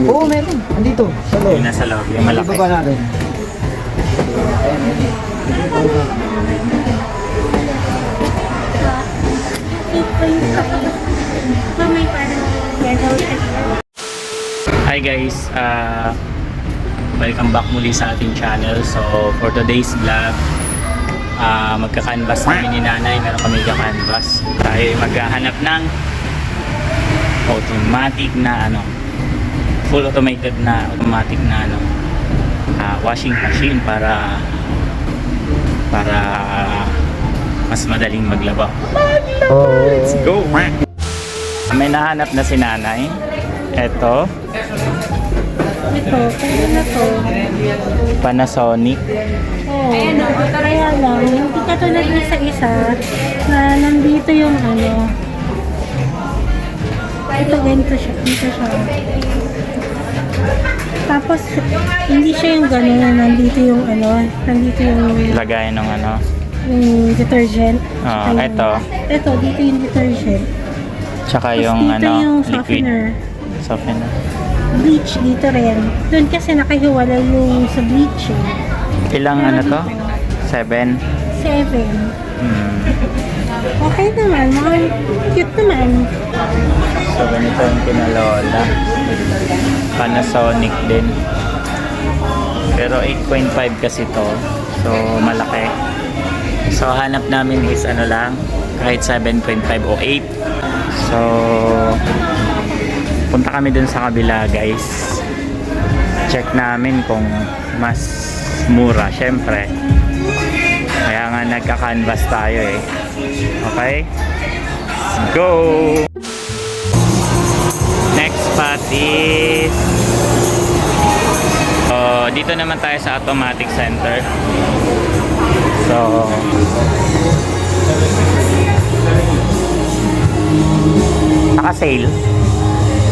Oo, meron. Andito, sa loob. Yung nasa loob, yung malaki. Ibaba natin. Hi guys, welcome back muli sa ating channel. So for today's vlog, magka-canvas kami ni nanay. Meron kami ka-canvas. Tayo ay maghahanap ng automatic na full automated na washing machine para mas madaling maglaba. Let's go! May nahanap na si nanay. Ito, Pwede na to. Panasonic. Oo. Kaya lang, hindi katulad na sa isa na nandito yung ito ganito siya. Dito siya. Tapos, hindi siya yung gano'n. Nandito yung nandito yung Lagayan ng yung detergent. Oh, Ayun. Ito, dito yung detergent. Tsaka Tapos yung dito yung liquid. softener. Bleach dito rin. Doon kasi nakahiwalay yung sa bleach. Ilang to? 7? 7. Hmm. Okay naman. Mga cute naman. So ganito yung kinalola. Panasonic din. Pero 8.5 kasi to. So malaki. So hanap namin is lang, kahit 7.5 o 8. So punta kami dun sa kabila guys. Check namin kung mas mura syempre. Kaya nga nagka-canvas tayo eh. Okay? Let's go! Next spot is dito naman tayo sa automatic center. So naka-sale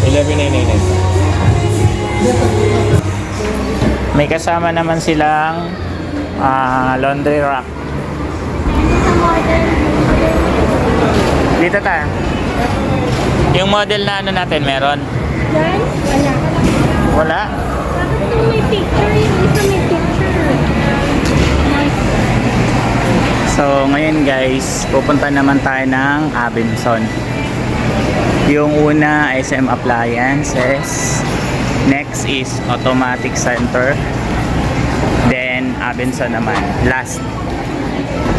11,999. May kasama naman silang laundry rack. Dito tayo. Yung model na natin meron? Yan? Wala. Wala? Bakit yung may picture? Yung isa may picture. So ngayon guys, pupunta naman tayo ng Abenson. Yung una SM Appliances, next is Automatic Center, then Abenson naman, last.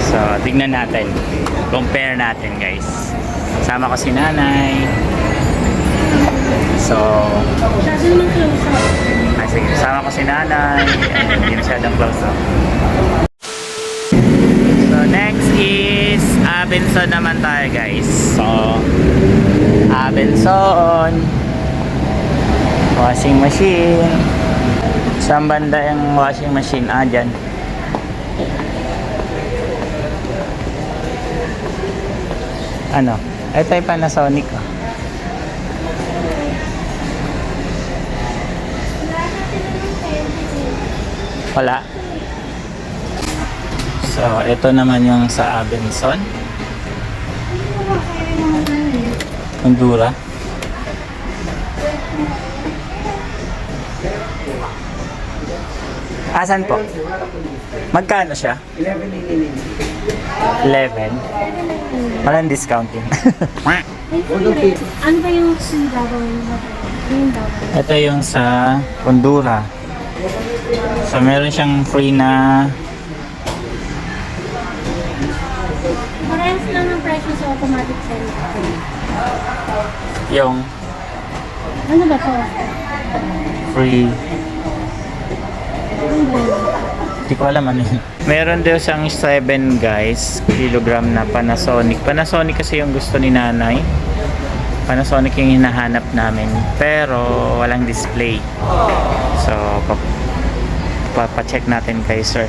So tignan natin, compare natin guys. Sama ko si nanay. So Masyado naman close up. sige, sama ko si nanay. Hindi masyadong close up. So next is Abenson naman tayo guys. So Abenson washing machine. Saan banda yung washing machine? Dyan. Ito ay Panasonic. Wala. So ito naman yung sa Abenson. Endura. Asan po? Magkano siya? 11. Walang discounting. Ano ba yung gagawin mo? Yung gagawin. Ito yung sa Endura. So meron siyang free na Parehas lang ng presyo sa automatic center. yung Ano ba to? free. Ano ba yun? Hindi ko alam ano yun. Meron daw siyang 7 guys, kilogram na Panasonic. Panasonic kasi yung gusto ni nanay. Panasonic yung hinahanap namin. Pero walang display. So papacheck natin kay sir.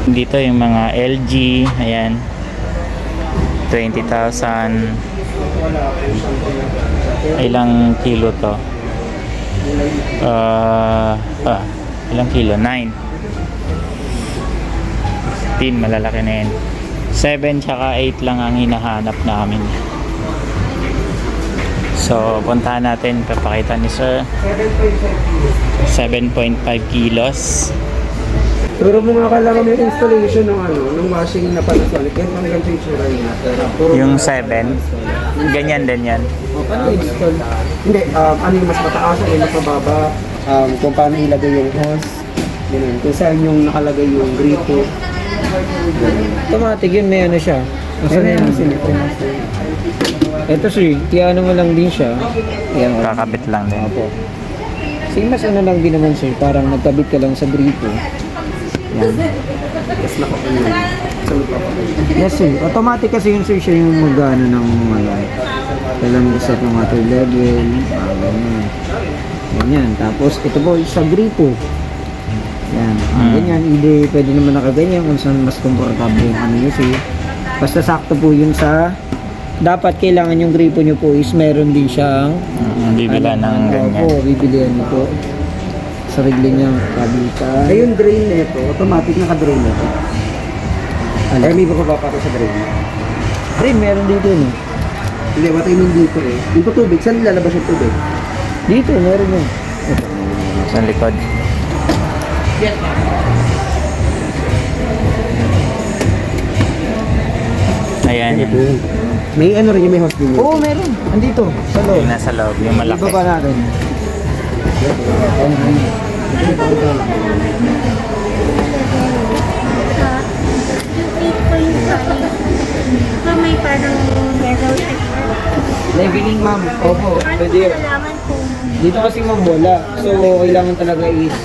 Dito yung mga LG. Ayan. 20,000. Ilang kilo to? Ilang kilo? 9. 15, malalaki na yun. 7 tsaka 8 lang ang hinahanap namin. So, puntahan natin, papakita ni Sir. 7.5 kilos. Turo mo nga kailangan yung installation ng ng washing na Panasonic. Yan ang ganito yung tsura niya. Yung 7, ganyan din yan. Paano install? Hindi, ano yung mas mataas o mas mababa? Kung paano ilagay yung hose. Ganun. Kung saan yung nakalagay yung gripo. Automatic yun, may ano siya. Ano yung silicone? Ito sir, ano mo lang din siya. Yan, oh. Kakabit lang din. Opo. Same mas ano lang din naman sir, parang nagkabit ka lang sa gripo. Yan. Tapos nakakuha yun. Sa magpapakita. Yes sir, automatic kasi yun sir, siya yung mag-ano ng mga kailangan set ng water level, ganyan. Ganyan, tapos ito po sa gripo. Yan, ganyan, hindi pwede naman nakaganyan kung saan mas komportable yung ano nyo sir. Basta sakto po yun sa dapat kailangan yung gripo nyo po is meron din siyang Bibila ng ganyan. Opo, bibilihan nyo po. Sarili niyang kabitan. Ay, yung drain nito, automatic naka-drain nito. Ano? Ay, may bababa sa drain. Rin, meron dito no? Hindi, what I mean dito eh. Dito tubig, saan lalabas yung tubig? Dito, meron yun. Sa likod. Ayan yan. May ano rin yung may hose din yun. Oo, meron. Andito, sa loob. Yung nasa loob, yung malaki. Ibaba natin. So, may parang yellow sticker. Leveling ma'am. Opo, Paano pwede yun. malalaman kung Dito kasi ma'am wala. So, kailangan talaga is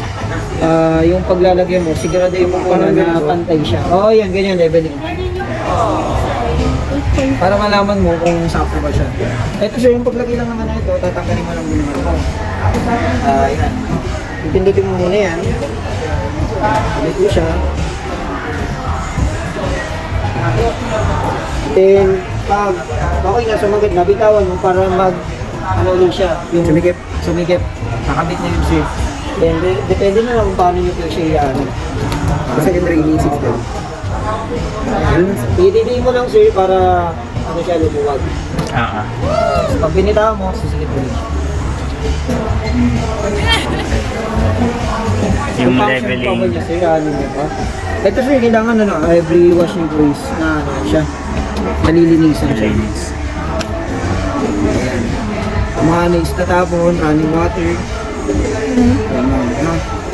yung paglalagyan mo, siguraduhin mo muna na pantay siya. Oo, yan, ganyan, leveling. ganun yung sa 8.5? Para malaman mo kung sakto ba siya. Ito siya, yung paglagay lang naman na ito, tatanggalin mo lang din naman ito. Yan. Ipindutin mo muna yan. Ulit mo siya. Then, pag okay na sumagot, nabitawan mo para ano ulit siya. Yung sumikip. Nakabit na yung switch. Then, depende na lang kung paano nyo po siya ano. Kasi yung draining system. Ididiin mo lang sir para ano siya lumuwag. Oo. Pag binitawan mo, susigit mo rin siya. Yung function leveling. pa ba niya sir, ano niya pa? Ito sir, kailangan every washing place na ano siya. Nalilinisan siya. Linis. Mga ano is tatapon, running water.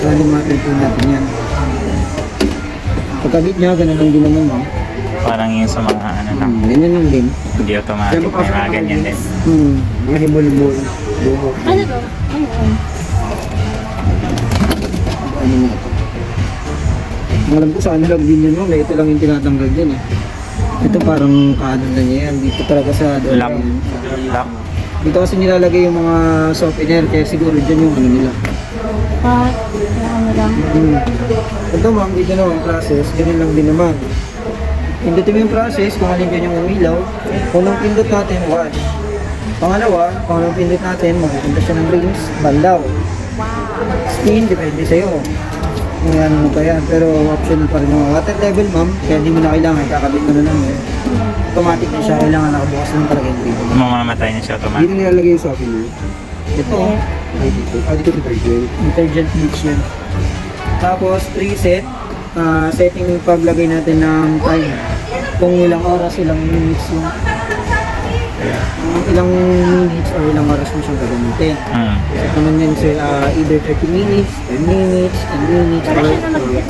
Running water po natin yan. Pagkabit niya, ganun lang din naman mo. Parang yung sa mga ano lang. Ganyan lang din. Hindi automatic. May mga ganyan din. Mga himul-mul. Buhok. Ano to? Ano nga ito? Alam ko sa ano lang din yun, ito lang yung tinatanggal din eh. Ito parang kaano na niya yan. Dito talaga sa Lock. Lock. Dito kasi nilalagay yung mga softener, kaya siguro dyan yung ano nila. Yung ano lang. Ito ma'am, dito naman process, ganun lang din naman. Pindutin mo yung process, kung alin dyan yung umilaw. Unang pindot natin, wash. Pangalawang pindot natin, magpupunta siya ng rings, bandaw. Spin, depende sa'yo. Kung ano mo pa yan, pero optional pa rin mga water level ma'am, kaya hindi mo na kailangan, kakabit mo na lang eh. Automatic na siya, kailangan nakabukas lang talaga yung gripo. Mamamatay na siya Dito automatic. nilalagay yung softener. Ito, Ay, dito. Dito detergent. detergent mix yan. Tapos preset, setting yung paglagay natin ng time. Kung ilang oras, ilang minutes yung ilang minutes or ilang oras mo siyang gagamitin. Set naman yan sir, either 30 minutes, 10 minutes, 10 minutes, Para or siya na mag-set.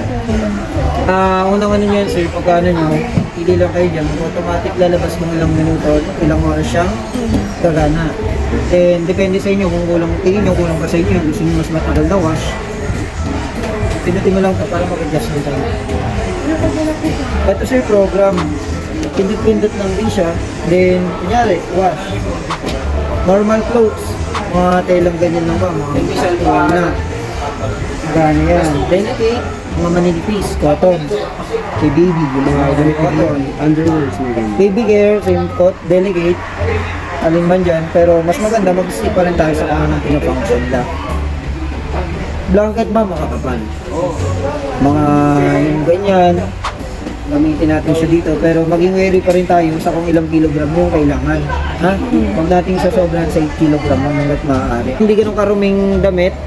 unang ano nyo yan sir, pagka ano nyo, pili lang kayo dyan, automatic lalabas kung ilang minuto, ilang oras siyang gagana. And depende sa inyo kung kulang, tingin nyo kulang pa sa inyo, gusto nyo mas matagal na wash, pindutin mo lang ito para mag-adjust yung time. Ito sir, program, pindot-pindot lang din siya, then, kunyari, wash. Normal clothes, mga telang ganyan lang ba, mga isang na. Gano yan. Delicate, mga manilipis, cotton. Kay baby, yung mga cotton. Underwears na ganyan. Baby care, same coat, delicate. Alin man dyan, pero mas maganda mag-stick pa rin tayo sa kung anong pinafunction nila. Blanket ba, makakapal. Mga yung ganyan, gamitin natin siya dito. Pero maging wary pa rin tayo sa kung ilang kilogram yung kailangan. Ha? Huwag nating sasobran sa 8 kilogram hanggat maaari. Hindi ganun karuming damit.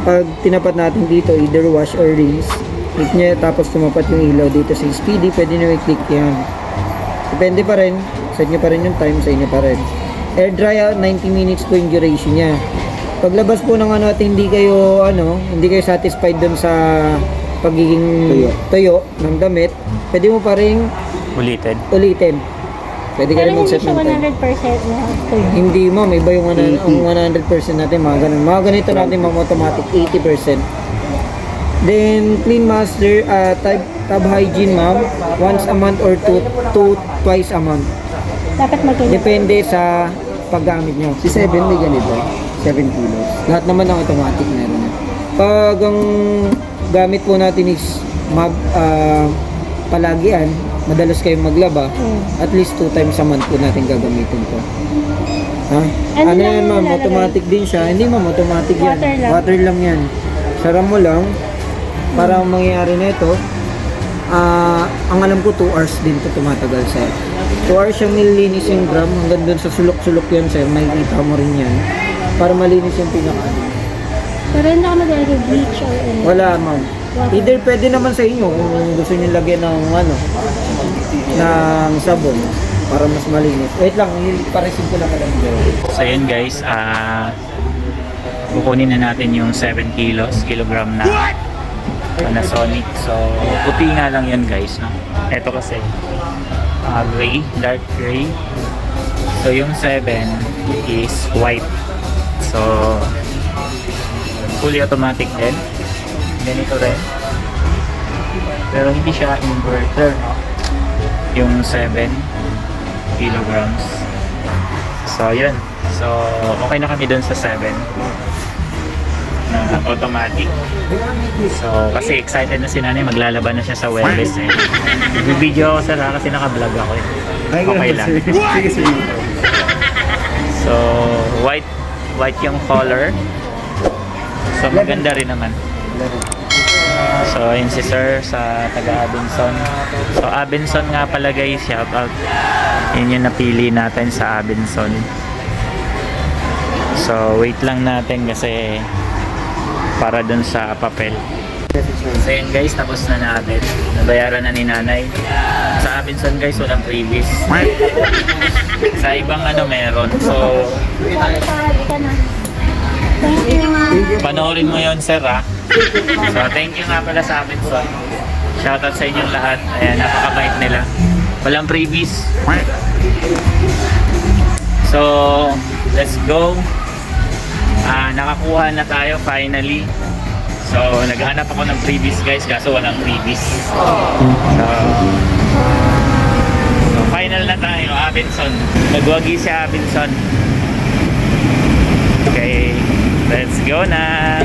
Pag tinapat natin dito, either wash or rinse, click niya tapos tumapat yung ilaw dito sa speedy, pwede nyo i-click yan. Depende pa rin, set nyo pa rin yung time, sa inyo pa rin. Air dry 90 minutes po yung duration niya. Paglabas po ng at hindi kayo satisfied dun sa pagiging tuyo ng damit, pwede mo pa rin Ulitin. Pwede ka rin Pero hindi mag-set siya ng time. 100% na tuyo. Hindi ma'am, iba yung 100% natin, mga ganun. Mga ganito natin ma'am, automatic 80%. Then, clean master, tab hygiene ma'am, once a month or twice a month. Dapat magkailan. Depende sa paggamit nyo. Si 7 may ganito, 7 kilos. Lahat naman ng automatic meron na. Pag ang gamit po natin is palagian, madalas kayong maglaba, at least 2 times a month po natin gagamitin to. Ha? Ano Ano lang yan ma'am? nilalagay? Automatic din siya. Hindi ma'am, automatic yan. Water lang. Water lang yan. Sara mo lang. Para ang mangyayari na ito, ang alam ko 2 hours din to tumatagal sir. 2 hours siyang nililinis yung drum hanggang dun sa sulok-sulok yan sir. Makikita mo rin yan. Para malinis yung pinaka. Pero hindi ako maglalagay bleach or ano. Wala ma'am. Either pwede naman sa inyo kung gusto niyo lagyan ng ng sabon para mas malinis. Wait lang, paresin ko lang alam nyo. So yun guys, kukunin na natin yung 7 kilogram na Panasonic. So puti nga lang yun guys, no? Ito kasi gray, dark gray. So yung 7 is white. So fully automatic din. Ganito rin. Pero hindi siya inverter, no? Yung 7 kilograms. So yun. So okay na kami dun sa 7 na automatic. So kasi excited na si nanay, maglalaban na siya sa wellness eh. Nag-video ako sa kasi naka-vlog ako eh. Okay lang. Sige, sige. So white yung color. So maganda rin naman. So ayun si sir sa taga Abenson. So Abenson nga pala guys, shout out. Yun yung napili natin sa Abenson. So wait lang natin kasi para dun sa papel. So yun guys, tapos na natin. Nabayaran na ni nanay. Sa Abenson guys, walang freebies. Sa ibang meron. So Pagkakali ka na. Thank you. panoorin mo yon sir ha. So thank you nga pala sa Abenson. Shoutout sa inyong lahat. Ayan, napakabait nila. Walang freebies. So let's go. Nakakuha na tayo finally. So naghanap ako ng freebies guys, kaso walang freebies. So final na tayo, Abenson. Nagwagi si Abenson. Okay, let's go na.